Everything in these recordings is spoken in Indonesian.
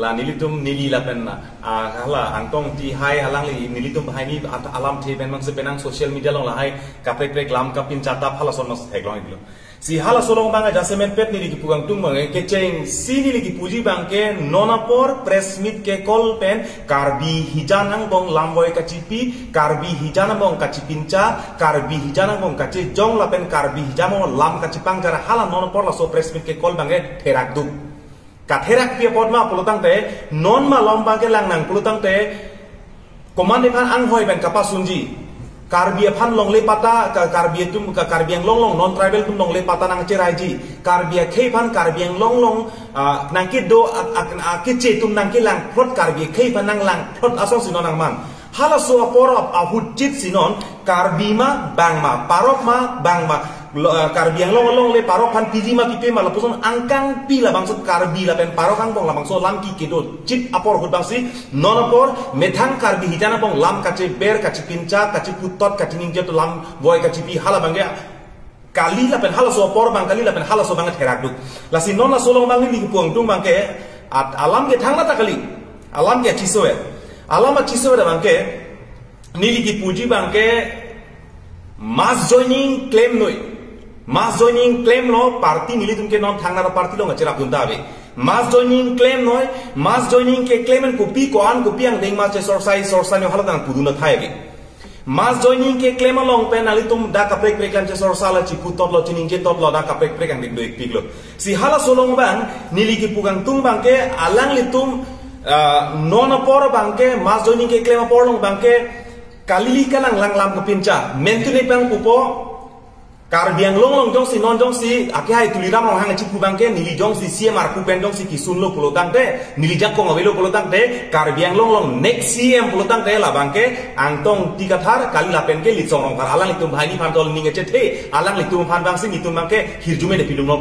la nilitum nilila penna hala angtong ti hai halang li nilitum hai ni alam the ben mang se penang social media long la hai kaprek prek lam kapin chata phala son mas heglong iglo si hala solong banga jasemen pet ni ki pugang tung mangai ke cheng si ni ki puji bang ke nonapor press meet ke kol pen karbi hijanang bong lamboy kacipi karbi hijanang bong kacipinca karbi hijanang bong kaci jong la pen karbi hijamong lam kacipang jara hala nonapor la so press meet ke kol bangai terak duk katherak pia podma pulutang te non ma lomba ke lang nang pulutang te komande pan ang hoi ben kapasunji karbia pan long le pata karbia tum karbiang long non tribal tum long le pata nang ceraiji karbia khei pan karbiang long nang ki do kiche tum nang ki lang plot karbia khei pan nang lang plot asong sinon nang man hala so porop ahujit sinon karbima bangma parokma bangma karbiang long le parok pan piji ma pipe ma lapuson angkang pila bangsut karbi la pen parok ang bong la bangso lam ki kedo chip apor hut bangsi non apor methang karbi hijana bong lam kace ber kace pinca kace putot kace ningje to lam boy kace pi hala bangya kali la pen hala so apor bang kali la pen hala so bang therak duk la si non la solong bang ni puang tung bang ke alam ke thang la ta kali alam ke chisoe alam ma chisoe da bang ke ni ki puji bang ke mass joining claim noi mass joining claim no party nilitum ke non thangna party lo ngachira punta ave mass joining claim noi mass joining ke claim en kopi ko an kopi ang deng ma che sorsai no haladang puduna thaige mass joining ke claim long pen alitum da kaprek prek kan che sorsala chi putot lo chining je tot lo da kaprek prek ang dek pik lo si hala solong bang nili ki pugang tung bang ke alang litum non apor bang ke mass joining ke claim apor long bang ke kalili kalang lang lam kepinca mentune pang pupo karbiang long jong si non jong si ake hai tuliram long hang chipu bangke nili jong si CMR ku pen jong si kisun lo pulotang te nili jak ko ngavelo pulotang te karbiang long next CM pulotang te la bangke angtong tiga thar kali la pen ke litong rong par alang litum bhai ni phan tol ninge che the alang litum phan bang si nitum bangke hirjume ne pilum no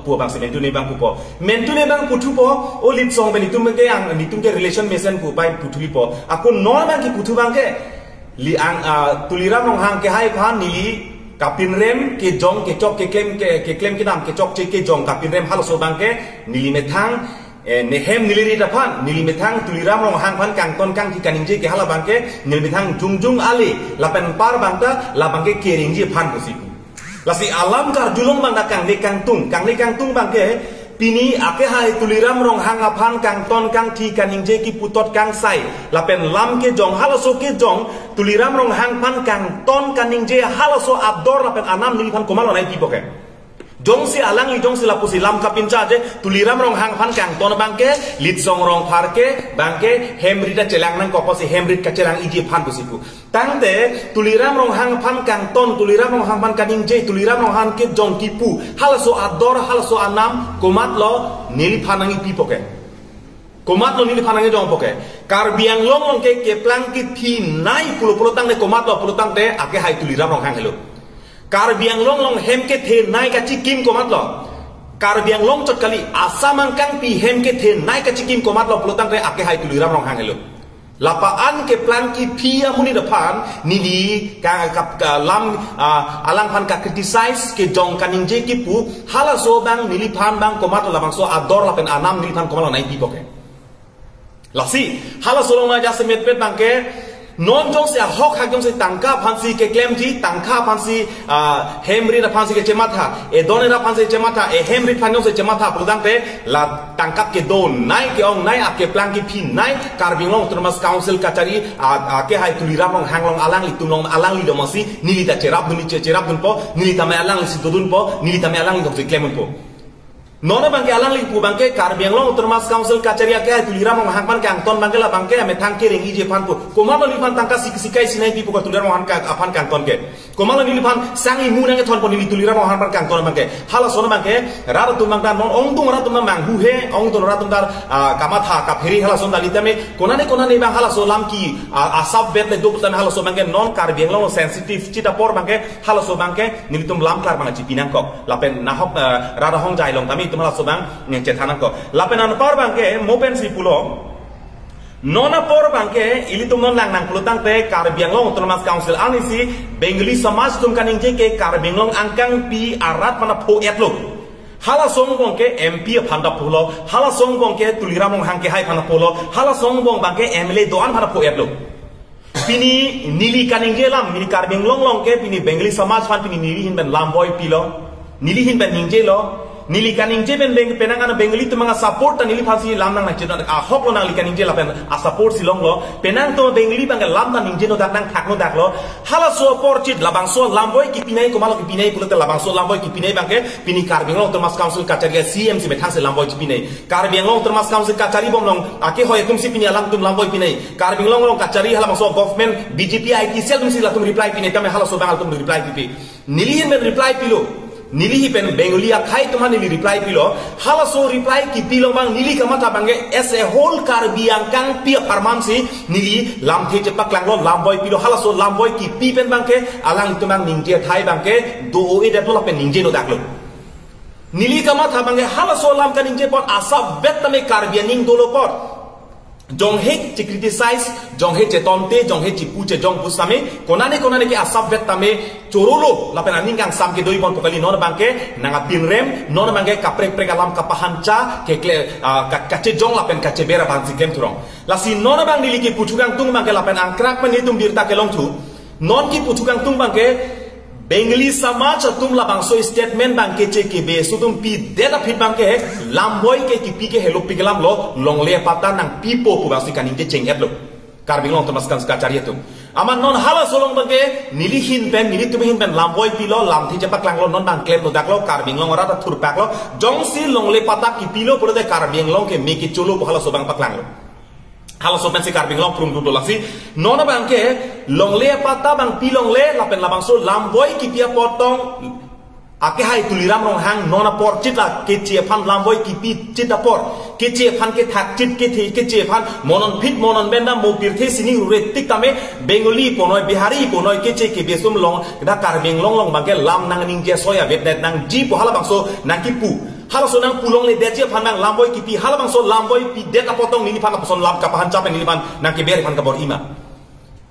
pu bang si mentune bang pu po mentune bang putu po o litong be nitum bangke ang nitum ke relation mesen pu pai putuli po aku normal ki putu bangke li ang tuliram long hang ke hai phan nili kapin rem ke jong ke chok ke claim ke nam ke chok che ke jong kapin rem hal so bangke nili methang nehem niliri dapan nili methang tuliram rong hang pan kang ton kang ki kaning je ke hala bangke nili methang jung ali lapen par bangta la bangke kering je pan posiku lasi alam kar julong bang kang le kang tung bangke pini ake hai tuliram rong hang apan kang ton kang ti kaning je ki putot kang sai lapen lam ke jong halaso ke jong tuliram rong hang pan kang ton kaning je halaso abdor lapen anam nili pan komalo nai pipoke jong si alang li jong si lapusi lam kapinca je tuliram rong hang pan kang ton bangke lit song rong parke bangke hemrita celang nang kopo si hemrit ka celang iji pan pusiku tangte tuliram rong hang pan kang ton tuliram rong hang pan kaning je tuliram rong hang ke jong kipu halaso ador halaso anam komat lo nili panangi pipoke komat lo nili panangi jong poke karbiang long ke plang ki thi nai pulo tang ne komat lo pulo tang te ake hai tuliram rong hang helo karbiang long hem ke the nai ka chikim komat lo karbiang long chot kali asamang kang pi hem ke the nai ka chikim komat lo pulutang re ake hai tuliram rong hang helo lapaan ke plan ki phia muni depan nili ka lam alang pan ka criticize ke jong kaning je ki pu hala so bang nili pan bang komat lo bang so ador la pen anam nili pan komat lo nai pi poke lasi hala so long ja semet pet bang ke non jong se hok hak jong se tangka phansi ke claim ji tangka phansi hemri na phansi ke chematha e done na phansi chematha e hemri phan jong se chematha prodang te la tangkap ke don nai ke ong nai ake plang ki phin nai karbing long termas council kachari ake hai tuliram long hang long alang li tumlong alang li domasi nili ta cherap dun po nili ta me alang li sidudun po nili ta me alang li dong se claim po nona bangke alang li pu bangke karbiang long termas council kacaria ke tuliram mong hangpan kang ton bangke la bangke ame tangke ringi je pan pu komalo li pan tangka sikai sinai pi pu ka tuliram mong hangka apan kang ton ke komalo li pan sangi mu nang ton pon li tuliram mong hangpan kang ton bangke hala sona bangke rara tu bangka non ong tung rara tu mang hu he ong tu rara tu dar kamatha ka pheri hala son dali tame konane bang hala so lam ki asab bet le do tan hala so bangke non karbiang long sensitive cita por bangke hala so bangke nilitum lam klar bang cipinang kok lapen nahok rara hong jai long tami tumala sobang yang cetanan ko lapenan par bangke mopen si pulo nona por bangke ili tum non lang nang pulutang te karbiang long termas council anisi bengali samaj tum kaning je ke karbiang long angkang pi arat mana po etlo hala song bong ke MP phanda polo hala song bong ke tuliram ong hang ke hai phanda polo hala song bong bang ke MLA doan phanda po eplo pini nili kaning jelam mini karbeng long long ke pini bengali samaj fan pini nili hin ben lamboy pilo nili hin ben ningje lo nili kaning je ben penangan bengali tu mga support ta nili phasi lam nang chena a hok lo nang li kaning je la pen a support silong lo penang to bengali bang lam nang ningje no dak nang thak no dak lo hala so por chit labang so lamboy ki pinai ko malo ki pinai pulo te labang so lamboy ki pinai bang ke pini karbeng long termas council kachari CMC betang se lamboy ki pinai karbeng long termas council kachari bom long ake hoy tum si pinai alam tum lamboy pinai karbeng long kachari hala so government BJP IT sel tum si la tum reply pinai tame hala so bang tum reply pipi nili hin ben reply pilo nili hi pen bengali khai tuman nili reply pilo hala so reply ki pilo bang nili kamata bange as a whole karbiang kang pia parmansi nili lam the chepak lang lo lamboy pilo hala so lamboy ki pi pen bangke alang tumang ningje thai bangke do o e dat lo pen ningje no daklo nili kamata bange hala so lam ka ningje pot asa betame karbiang ning dolo pot jong he che criticize jong he che tonte jong he chipu che jong pusame konane ke asap vet tame chorolo lapen aning kang sam ke doi bon pokali non bangke nanga pinrem non bangke kaprek prek alam kapahanca ke kache jong lapen kache bera bang sikem turong lasi non bang nili ki puchukang tung bangke lapen angkrak pen hitum birta ke long thu non ki puchukang tung bangke bengali samaj tum la bangso statement bangke che ke be sudum pi data fit bangke lamboy ke ki pi ke hello pigelam lo longle pata nang pipo pu bangsi kaning de cheng eplo karbing long termas kan skachari tu aman non hala solong bangke nili hin ben nili tum hin ben lamboy pi lo lam thi japak lang lo non bang klep lo daklo karbing long ora ta thur pak lo jong si longle pata ki pi lo pur de karbing long ke me ki cholo hala so bang pak lang lo hala so pensi karbing long prum du lasi nona bangke longle pata bang pilongle lapen labang so lamboy ki pia potong ake hai tuliram rong hang nona por chita ke che phan lamboy ki pi chita por ke che phan ke thak chit ke che phan monon fit monon benda mo pirthe sini ure tik tame bengali ponoi bihari ponoi ke che ke besum long da karbing long long bangke lam nang ning je soya vet net nang ji po hala bang so nang ki pu hala so nang pulong le deje phanang lamboy ki pi hala bang so lamboy pi deta potong nini phan kapson lam kapahan chape nini pan nang ke ber phan ka bor ima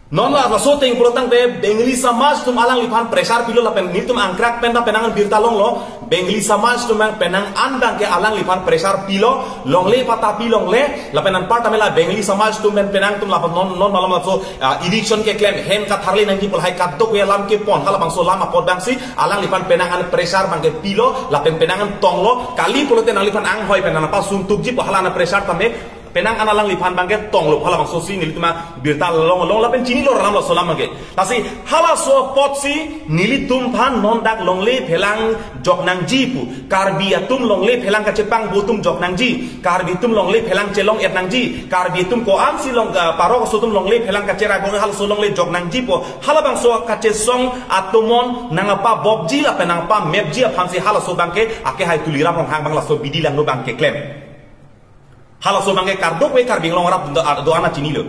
non la so teng protang be bengali samaj tum alang lipan pressure pilo la pen nitum angkrak pen da penangan birtalong lo bengali samaj tum penang andang ke alang lipan pressure pilo long le pata pilong le la penan partamela bengali samaj tum penang tum la non malam la so election ke claim hen ka tharle nang ki pol hai kat dok lam ke pon hala bang so lama pod bang si alang lipan penangan pressure bang ke pilo la pen penangan tong lo kali polote nang lipan ang hoi penana pa sum tuk ji po hala na pressure tame penang analang lipan bangke tong lo hala bang so si nili tuma birta long la pen chini lo ram lo solam bangke lasi hala so pot si nili tum phan non dak long le phelang jok nang ji pu karbi atum long le phelang ka chepang butum jok nang ji karbi tum long le phelang chelong et nang ji karbi tum ko am si long paro so tum long le phelang ka chera go hal so long le jok nang ji po hala bang so ka che song atumon nang pa bob ji la penang pa map ji phan si hala so bangke ake hai tuliram rong hang bang la so bidi lang no bangke claim hala so bangke kardok we karbing long rap do ana chini lo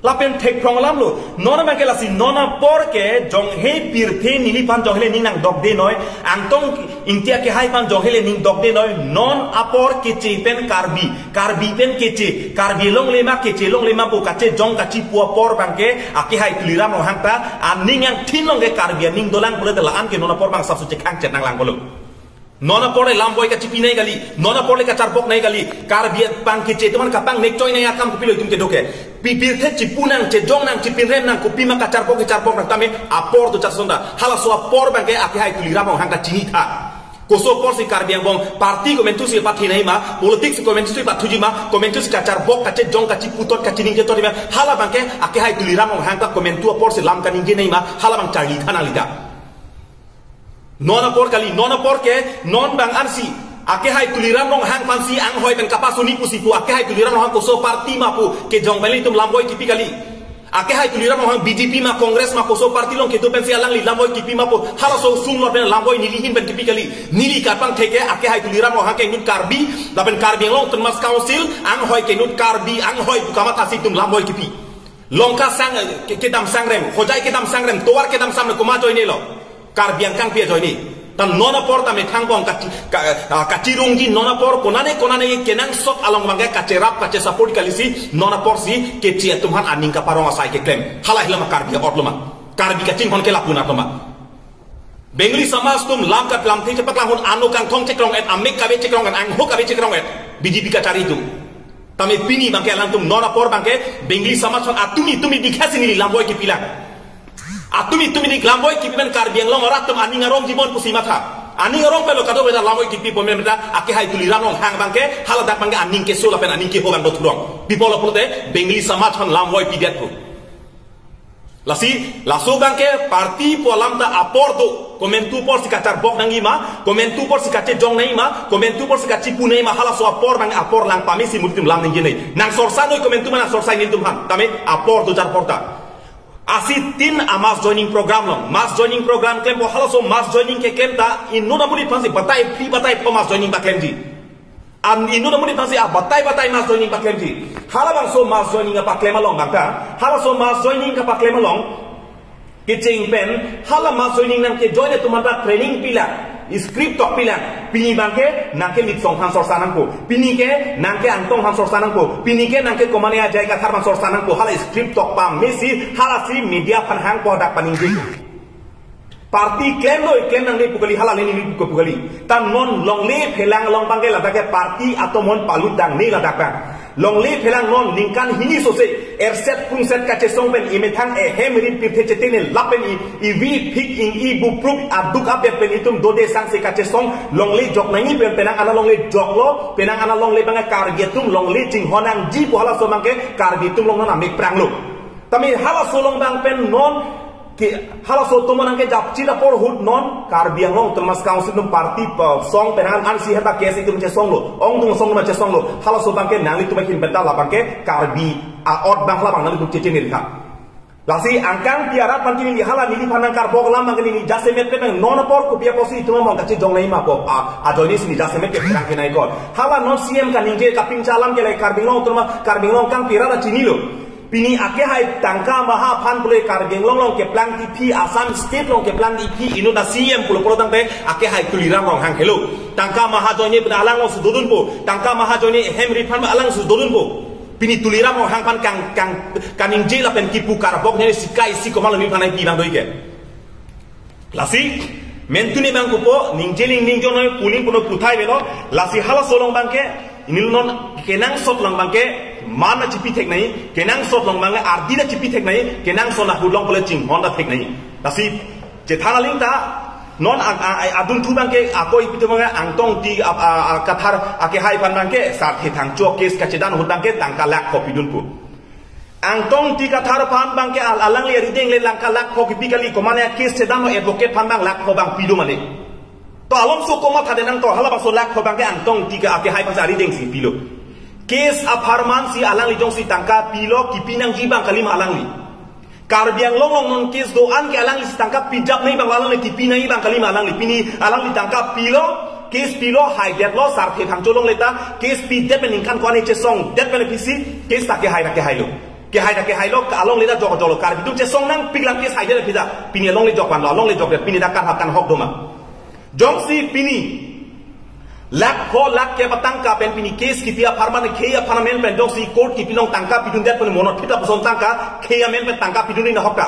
lapen thek prong lam lo nona bangke lasi nona porke jong he pirthe nili pan jong hele ning nang dok de noy antong intia ke hai pan jong hele ning dok de noy non apor ke che pen karbi pen ke che karbi long lema ke che long lema po ka che jong ka chi pu por bangke aki hai tuliram no hangta aning yang thin long ke karbi ning dolang pole de la an ke nona por bang sap su che khang chet nang lang bolo nona pole lamboy ka chipi nai gali nona pole ka charbok nai gali karbi pang ke che teman ka pang nek choi nai akam ku pilo tum ke doke pipir the chipunang che jong nang chipin rem nang ku pima ka charbok nang tame apor do chasonda hala so apor bangke aki hai tuliram hang ka chini tha koso por si karbiang bong parti komentu si pathi nai ma politics komentu si pathuji ma komentu si ka charbok ka che jong ka chiputot ka chining ke toriba hala bangke aki hai tuliram hang ka komentu por si lam ka ning ke nai ma hala bang charli thana lida nona por kali nona por ke non bang ansi ake hai tuliram rong hang pansi ang hoi ben kapasuni pusipu ake hai tuliram rong koso parti ma pu ke jong beli tum lamboy kipi kali ake hai tuliram rong BJP ma kongres ma koso parti long ke to pensi alang li lamboy kipi ma pu hala so sung lo ben lamboy nili hin ben kipi kali nili kapang theke ake hai tuliram rong ke nut karbi la ben karbi long termas council ang hoi ke nut karbi ang hoi kama tasi tum lamboy kipi longka sang ke dam sangrem khojai ke dam sangrem toar ke dam samne kuma join lo karbiang kang pia joini tan nona por ta me thang bong kachirung ji nona por konane kenang sok along bangga kacerap kace support kalisi nona por si ke chia tumhan aning ka parong asai ke claim hala hilama karbia otloma karbi kacing hon ke lapuna toma Bengli Samas tum lam kat lam thi cepat lahun anu kang thong cekrong et amik kabe cekrong et ang ho kabe cekrong et BJP ka cari itu. Tame pini bangke alang tum nona por bangke Bengli Samas on atumi dikhasi ni lamboy ki pilang. Atumi di lamboy ki pimen kar biang long ora tum ani ngarong jibon pusi matha. Ani ngarong pelo kado beda lamboy ki pi pomen beda ake hai tuli ranong hang bangke haladak bangke aning ke sola pen aning ke ho bang doturong. Bipolo pulute Bengli Samas on lamboy pidet ko. Laso bangke parti polam ta apordo komentu por si kacar bok nangi ma komentu por si kace jong nai ma komentu por si kaci punai ma hala so apor bang apor lang pami si mutim lang ningi nei nang sorsa noi komentu mana sorsa ni tum han tame apor do jar porta asi tin amas joining program long mass joining program kem bo hala so mass joining ke kem ta in no na muli phansi batai free batai po mass joining ba kem ji am inu na muli phansi a batai mass joining ba kem ji hala bang so mass joining pa klema long bang ta hala so mass joining ka pa klema long kicing pen hala mass joining nang ke join tumata training pila script tok pila pini bangke nangke lit song han sor sanang ko pini ke nangke antong han sor sanang ko pini ke nangke komane a jai ka thar man sor sanang ko hala script tok pa mesi hala si media pan hang ko dak paning ji parti claim nang le pukali hala le ni ko pukali tan non long le phelang long bangke la ke parti atau mon palut dang ni la dak pa long le phelang non lingkan hini sose erset pungset kace songpen imethang hemri pirthe chetene lapen i vi phik in i bu proof abduk ape pen itum dode sang se kace song long le jok nangi pen penang ana long le jok lo penang ana long le banga kargetum long le jing honang ji po hala so mangke kargetum long na mek prang lo tami hala so long bang pen non ke hala so to manang ke jap cita por hut non kar biang long termas council num parti song penang an si hata kes itum che song lo ong tung song ma che song lo hala so bang ke nang itu makin betal la bang ke karbi a ot bang la bang nang itu che ni kha lasi angkang tiara pantini ni hala ni panang kar bok lam bang ni jase met penang non por ko pia posi itu mong ka che jong nai ma ko a joni sini jase met ke perang ke nai ko hala non cm kan ninge kaping calam ke lai karbing long terma karbing long kang pira chini lo pini ake hai tangka maha pan pule karbing long ke plan ti Assam state long ke plan ti inu da CM pulo tang te ake hai tulirang long hang hello tangka maha jone alang long sudodun po tangka maha jone hemri pan alang sudodun po pini tulirang long hang pan kaning je la pen kipu karbok ne sikai si komal ni panai pi bang doi ke lasi mentuni bang ko ningjeling ningjono puling puno puthai belo lasi hala solong bang ke inil non kenang sot lang bang ke mana cipi tek nai kenang sot long bang ardi da cipi tek nai kenang so na hulong pole ching honda tek nai tasi je thana ling ta non adun thu bang ke ako ipitu bang angtong ti kathar ake hai pan bang ke sat he thang chok kes ka chedan hudang ke tangka lak kopi dun pu angtong ti kathar pan bang ke alang le rideng le langka lak kopi bikali komane kes chedan no advocate pan bang lak ko bang pidu mane to alom so koma thade nang to hala ba so lak ko bang ke angtong ti ka ake hai pan ari deng si pilo kes aparman si alang li jong si tangka pilo kipinang jibang kalim alang li karbiang long non kes do an ke alang li si tangka pijap nei bang alang li kipinang ibang kalim alang li pini alang li tangka pilo kes pilo high debt lo sar the thang cholong leta kes pi debt pen kan ko ani che song debt pen pisi kes ta ke hai lo ke hai lo along leta jok jolo kar bitum che song nang piglang kes hai debt pida pini long li jok pan lo long li jok debt pini dakar hakan hok doma jong si pini lak ho lak ke batangka pen pini case ki pia farman kheya phanamen pen dong si court ki pinong tangka pidun det pen monot pita poson tangka kheya men pen tangka pidun ni hokka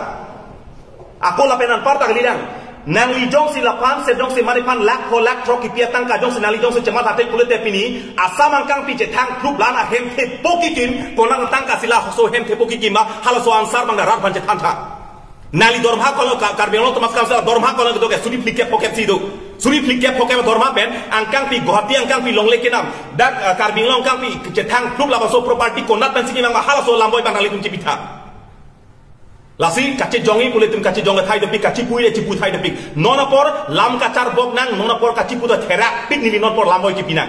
ako la penan parta galilang nang li jong si lapan se jong si mari pan lak ho lak tro ki pia tangka jong si nali jong si cemat hate kulete pini asam angkang pi je thang group lana hem the pokikin konang tangka sila so hem the pokikima hala so ansar bang rar ban je thanta nali dorma kono karbelo to maskam sa dorma kono to ke suri flikke poket sido suri flikke poket dorma pen angkang pi gohati angkang pi longle kenam dak karbing long kang pi cethang klub la so property konat pen sigi mang hala so lamboy bang nali tum cipita lasi kace jongi pule tum kace jonga thai de pi kaci pui de cipu thai de pi nona por lam kacar bok nang nona por kaci pu da therak pit ni non por lamboy cipina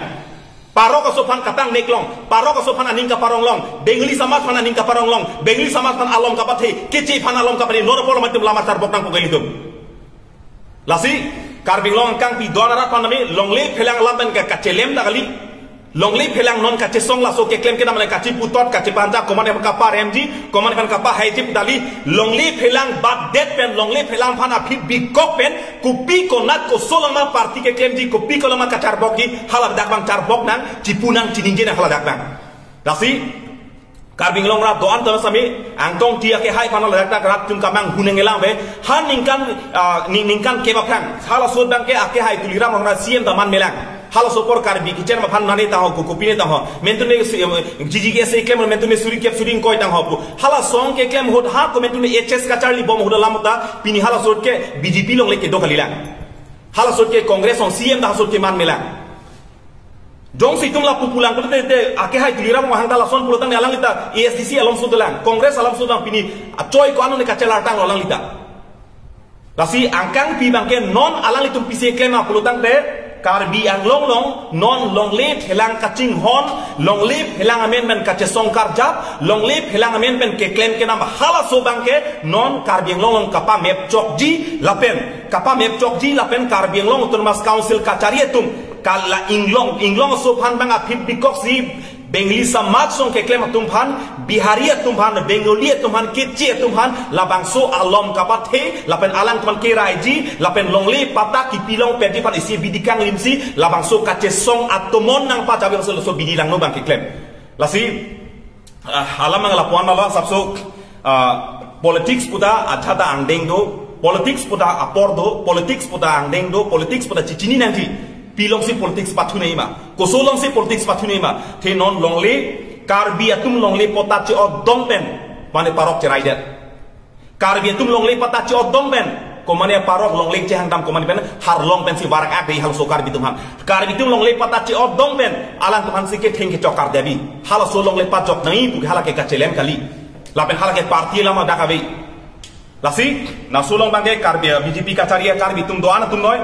paro ko sofan katang neklong paro ko sofan aning ka parong long bengli samat pan aning ka parong long bengli samat pan alom ka pathe keci pan alom ka pani nor pol matum lama tar bok nang ko gelitum lasi karbing long kang pi donara pan nami longle phelang lamben ka kacelem da gali longle phelang non kace song la so ke klem ke namle kaci putot kace panja komane ka par mg komane pan ka pa haiti dali longle phelang bad det pen longle phelang pan a phit bikok pen kupi konat ko solama parti ke klem di kupi ko lama kacar bok di halak dak bang car bok nang cipunang cininge na halak dak bang lasi Karbing long rap doan tama sami angtong tia ke hai panal dak rak tum kamang huneng elang be han ningkan ke bakang hala so bang ke ake hai tuliram long ra siem taman melang hala so por karbi kichen ma phan nani ta ho kupine ta ho mentune jiji ke se klem mentune suri kep suri koi tang ho hala song ke klem hot ha ko mentune hs ka charli bom hoda lamata pini hala so ke bjp long le ke dokalila hala so ke congress on siem ta so ke man melang Jong situng la pupulang ko te ake hai tulira mo hang dala son pulutang alang lita ESDC alam sudalang Kongres alam sudang pini acoy ko anu ne kacela tang alang lita lasi angkang pi bangke non alang litum pise klema pulutang te karbi ang long non long lip helang kacing hon long lip helang amen men kace songkar jap long lip helang amen men ke klem ke nam hala so bangke non karbi ang long kapa mep chokji lapen karbi ang long autonomous council kacarietum kala inglong so phan bang apit bikok si bengli samaj song ke klem tum phan biharia tum phan bengolia tum phan kitche tum phan labang so alom kapathe lapen alang tum ke raiji lapen longli pata ki pilong pedi pan isi bidikang limsi labang so kace song atomon nang pa jabe so bidilang no bang ke klem lasi alam ang lapuan mala sabso politics puda athata angdeng do politics puda apordo politics puda angdeng do politics puda chichini nanti pilong si politics pathunei ma kosolong si politics pathunei ma the non longle karbi atum longle potachi o dongpen mane parok cerai det karbi atum longle potachi o dongpen ko mane parok longle che hangdam ko mane ben har long pen si barak ak dei hal so karbi tum han karbi tum longle potachi o dongpen alang tuhan si ke thengke chokar debi hal so longle patok nai pu hala ke kachelem kali lapen hala ke parti lama dakabe lasi na sulong bangke karbi BJP kacaria karbi tum doana tum noy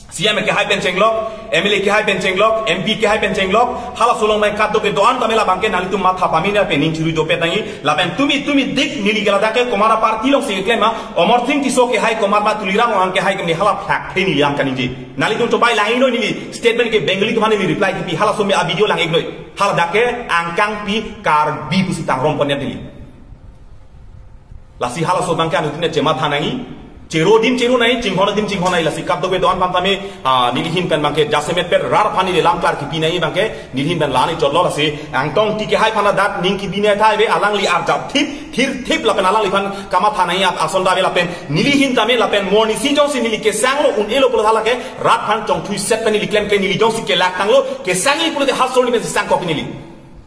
CM ke hai pen chenglok MLA ke hai pen chenglok MP ke hai pen chenglok hala sulong mai kaddo ke doan tamela bangke nali tum matha pamina pe ning churi do pe tangi lapen tumi dik nili gala dake komara parti long se klema omor thing ti so ke hai komar ba tulira mo ke hai ke hala phak the nili ang kaninji nali tum to bai lain no nili statement ke bengali to mani reply ki hala so me a video lang ignoi hala dake angkang pi kar bi pusi tang rom pon nili lasi hala so bangke anu tine chema thanangi Cero nai cinghona lasi kap dobe doan pantame nilihin pen bangke jasemet per rar phani le lamkar ki pinai bangke nilihin ben lani chotlo lasi angtong tike hai phana dat ning ki binai thai be alang li ar jap thip lapen alang li phan kama thanai ap asonda be lapen nilihin tame lapen morni si jong si nili ke sanglo un elo pula hala ke rat phan chong thui set pen nili klem ke nili jong si ke lak tanglo ke sangli pula de hasol ni be sang ko nili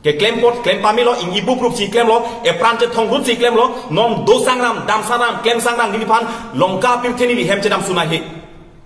ke claim pamilo in ibu group si claim lo e prante thongun si claim lo non do sangram dam sangram claim sangram ni pan longka pirtheni ni hemche dam suna he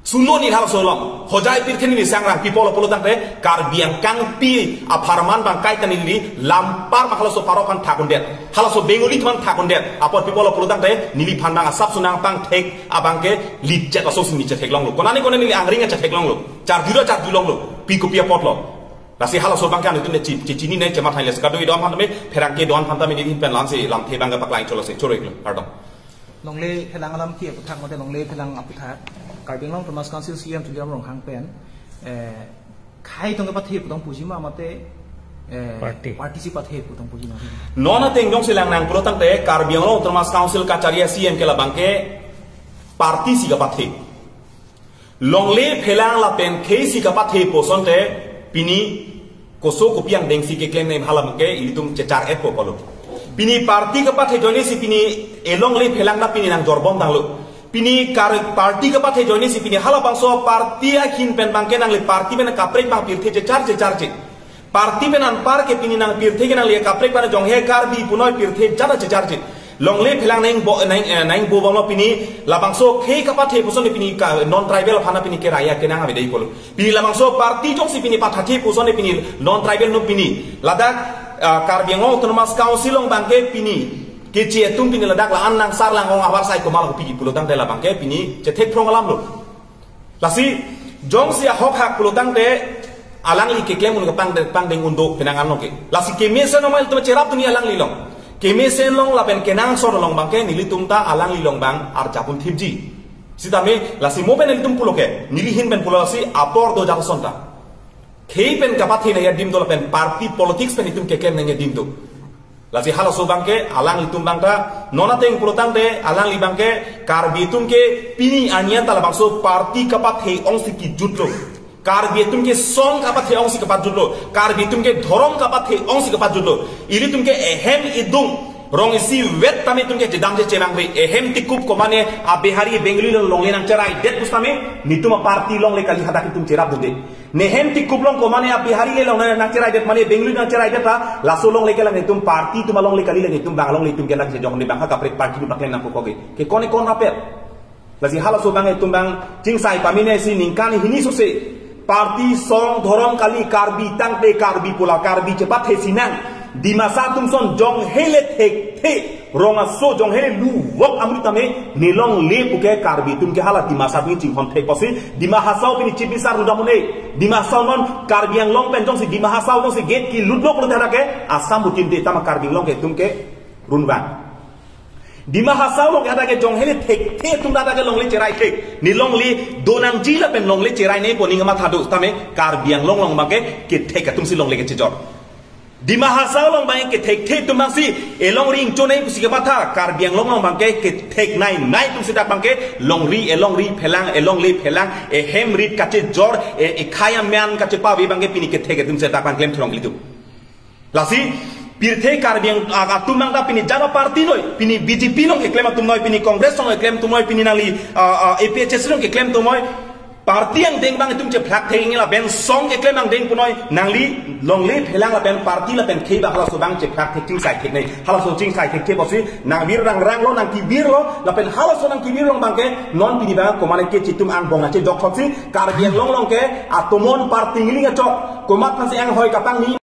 suno ni hal solom hojai pirtheni ni sangram people polo tang re kar biang kang pi a farman bang kai kan ni lampar makhala so parokan thakun det hala so bengoli thon thakun det apor people polo tang re nili phan bang sap sunang pang thek abang ke lit chat so sini chat thek long lo konani ni angringa chat thek long lo char dulong lo pi ko pia pot lo Lasi hala so bangkan itu ne cicini ne cemat hailes kado idom pantame perangke doan pantame ni pen lansi lam the bangga paklai cholo se choroi lo pardon longle phelang alam ki puthak mate longle phelang aputhat karbing long thomas council cm tuliam rong hang pen khai tong pa the putong pujima mate party si pathe putong pujima nona teng jong silang nang pulo tang te karbing long thomas council kacaria cm ke la bangke party si ka pathe longle phelang la pen ke si ka pathe poson te pini koso kopiang dengsi ke claim name halam ke ilitum cecar epo polo pini parti ke pathe joine si pini elong le phelang na pini nang jorbom danglo pini kar parti ke pathe joine si pini hala bangso parti a kin pen bangke nang le parti men kapre bang pirthe cecar parti men an par ke pini nang pirthe ke nang le kapre ban jong he kar bi punoi pirthe jada cecar longle phelang nang bo bang pini labangso khei kapathe puson pini non tribal phana pini ke raya ke nang ave dei polo pini labangso party jong si pini pathathi puson pini non tribal no pini ladak karbiang autonomous council long bangke pini ke che tum pini ladak la an nang sar lang ong awar sai ko mal pigi pulo tang de la bangke pini che thek prong alam lo lasi jong si hok hak pulo tang de alang li ke klem un pang deng undo penangan no ke lasi ke mesa no mal to cherap tu ni alang li long keme sen long lapen kenang sor long bangke nili tumta alang li long bang ar japun thipji sitame lasi mo pen litum puloke nili hin ben pulasi apor do jang sonta khei pen kapathi na yadim do lapen party politics pen itum ke ken na yadim do lasi hala so bangke alang litum bangta nona teng pulotang de alang li bangke karbi tum ke pini ania tala bangso party kapathi ong siki jutlo Karbi tumke song kapat he ong si kapat judlo, karbi tumke dhorong kapat he ong si kapat judlo. Ili tumke ehem idung rong isi wet tame tumke jedam je cenang be ehem tikup komane abehari Bengaluru long le nang cerai det pustame nituma parti long le kali hada tum cerap dode. Nehem tikup long komane abehari le long nang cerai det mane Bengaluru nang cerai det ta laso long le kala nitum parti tuma long le kali le nitum bangalong le tum kala je jong ne bangka kapret parti ni bakle nang koge ke kone kon rapet. Lasi hala so bang tumbang cingsai pamine si ningkani hini so se parti song dhorong kali karbi tang pe karbi pula karbi cepat he sinang di masa tumson jong hele thek the ronga so jong hele lu wok amritame nilong le puke karbi tumke hala di masa bi ching hon thek posi di mahasau pini chibisar rudamune di masa non karbi yang long pen jong si di mahasau jong si gate ki ludlok rudara ke asam butin de tama karbi long ke tumke runban di mahasau long ada ke jong hele thek the tum ada ke long le cerai thek ni long li donang jila pen long le cerai ne boning ma thadu tame karbiang long make ke thek tum si long le ke chejor di mahasau long bang ke thek the tum si elong ring chone si ke matha karbiang long make ke thek nai tum si dak bangke long ri phelang elong li phelang e hem rit kache jor e khaya man kache pawi bangke pini ke thek tum se dak bang klem throng litu lasi Pirte karbiang tumang da pini jaga parti noi pini BJP long ke claim tumoi pini Congress long ke claim tumoi pini nali APHS long ke claim tumoi parti yang deng bang tum je phak theng la ben song ke claim ang deng punoi nangli long le phelang la ben parti la ben khei ba hala so bang je phak thek ting sai thek nei hala so ting sai thek ke bosi nang bir rang lo nang ki bir lo la ben hala so nang ki bir long bang ke non pini ba komane ke chitum ang bong ache dok thotsi karbiang long ke atomon parti ngiling achok komat phansi ang hoi kapang ni